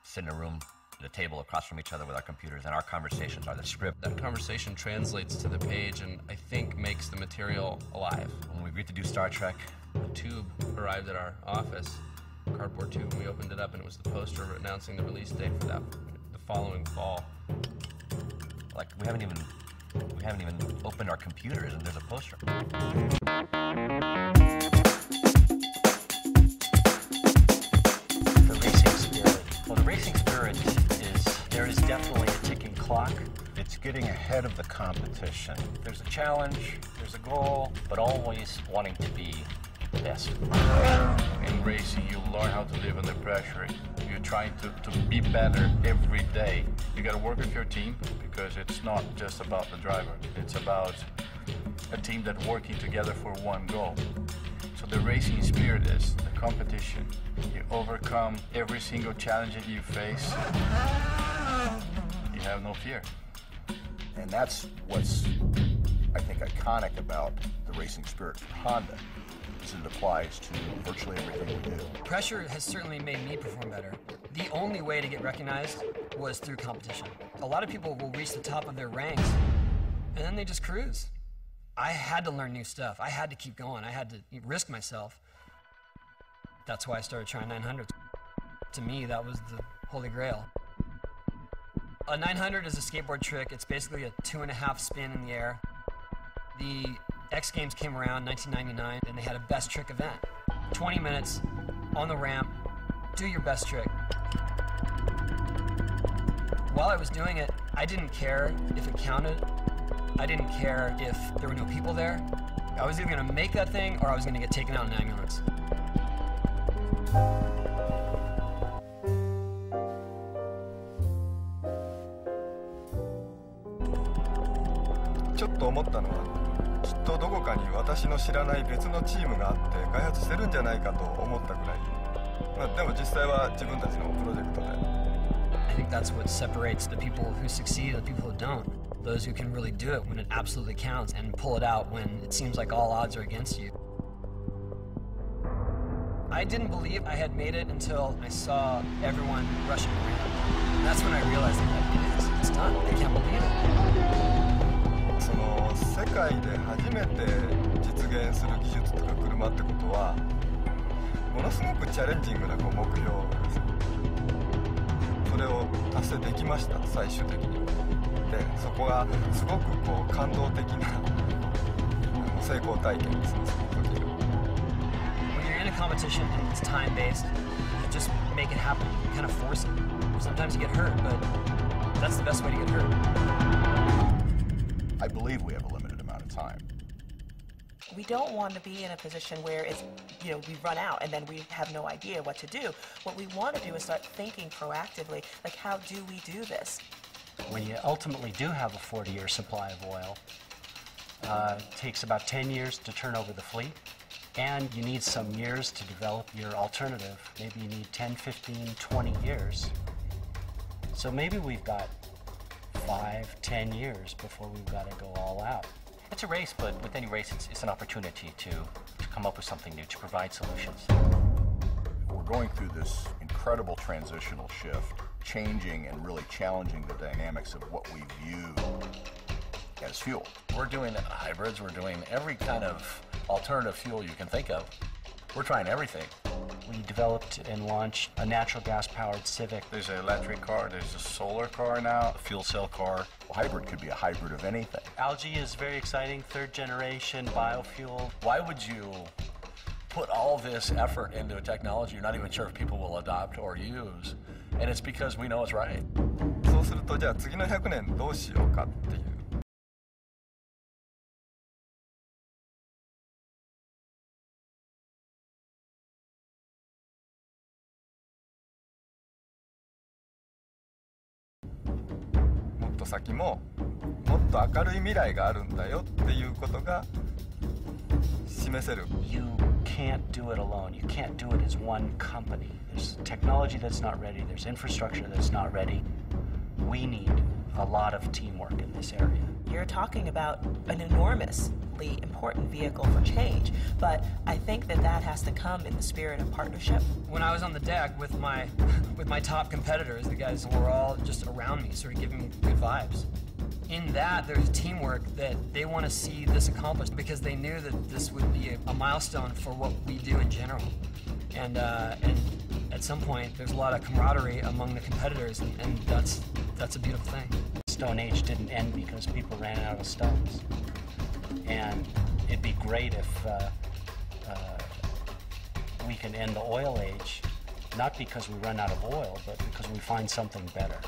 sit in a room at a table across from each other with our computers, and our conversations are the script. That conversation translates to the page and I think makes the material alive. When we agreed to do Star Trek, A tube arrived at our office, a cardboard tube, and we opened it up and it was the poster announcing the release date for that the following fall. like we haven't even opened our computers and there's a poster. The racing spirit. Well, the racing spirit is there is definitely a ticking clock. It's getting ahead of the competition. There's a challenge, there's a goal, but always wanting to be the best. In racing, you learn how to live under pressure. You're trying to be better every day. You got to work with your team because it's not just about the driver. It's about a team that's working together for one goal. So the racing spirit is the competition. You overcome every single challenge that you face. You have no fear. And that's what's, I think, iconic about the racing spirit for Honda. It applies to virtually everything we do. Pressure has certainly made me perform better. The only way to get recognized was through competition. A lot of people will reach the top of their ranks and then they just cruise. I had to learn new stuff. I had to keep going. I had to risk myself. That's why I started trying 900s. To me, that was the holy grail. A 900 is a skateboard trick. It's basically a 2.5 spin in the air. The X Games came around in 1999 and they had a best trick event. 20 minutes on the ramp, do your best trick. While I was doing it, I didn't care if it counted. I didn't care if there were no people there. I was either gonna make that thing or I was gonna get taken out in an ambulance.ちょっと思ったのは、きっとどこかに私の知らない別のチームがあって開発してるんじゃないかと思ったぐらい。でも実際は自分たちのプロジェクトで。I think that's what separates the people who succeed and the people who don't. Those who can really do it when it absolutely counts and pull it out when it seems like all odds are against you. I didn't believe I had made it until I saw everyone rushing around. And that's when I realized that it is. It's done. I can't believe it. その世界で初めて実現する技術とか車ってことはものすごくチャレンジングな目標です。それを達成できました最終的に。でそこがすごく感動的な成功体験ですね。When you're in a competition and it's time-based, you just make it happen. You kind of force it. Sometimes you get hurt, but that's the best way to get hurt. I believe we have a limited amount of time. We don't want to be in a position where it's, we run out and then we have no idea what to do. What we want to do is start thinking proactively, like how do we do this? When you ultimately do have a 40-year supply of oil, it takes about 10 years to turn over the fleet, and you need some years to develop your alternative. Maybe you need 10, 15, 20 years. So maybe we've got 5, 10 years before we've got to go all out. It's a race, but with any race, it's an opportunity to come up with something new, to provide solutions. We're going through this incredible transitional shift, changing and really challenging the dynamics of what we view as fuel. We're doing hybrids, we're doing every kind of alternative fuel you can think of. We're trying everything. We developed and launched a natural gas-powered Civic. There's an electric car, there's a solar car now, a fuel cell car. Well, hybrid could be a hybrid of anything. Algae is very exciting, third generation biofuel. Why would you put all this effort into a technology you're not even sure if people will adopt or use? And it's because we know it's right. そうするとじゃあ次の100年どうしようかっていう。もっと先ももっと明るい未来があるんだよっていうことが示せる。You can't do it alone. You can't do it as one company. There's technology that's not ready. There's infrastructure that's not ready. We need a lot of teamwork in this area. you're talking about an enormously important vehicle for change. But I think that that has to come in the spirit of partnership. When I was on the deck with my top competitors, the guys who were all just around me, sort of giving me good vibes. In that, there's teamwork that they want to see this accomplished because they knew that this would be a milestone for what we do in general. And at some point, there's a lot of camaraderie among the competitors, and that's a beautiful thing. Stone Age didn't end because people ran out of stones. And it'd be great if we can end the oil age, not because we run out of oil, but because we find something better.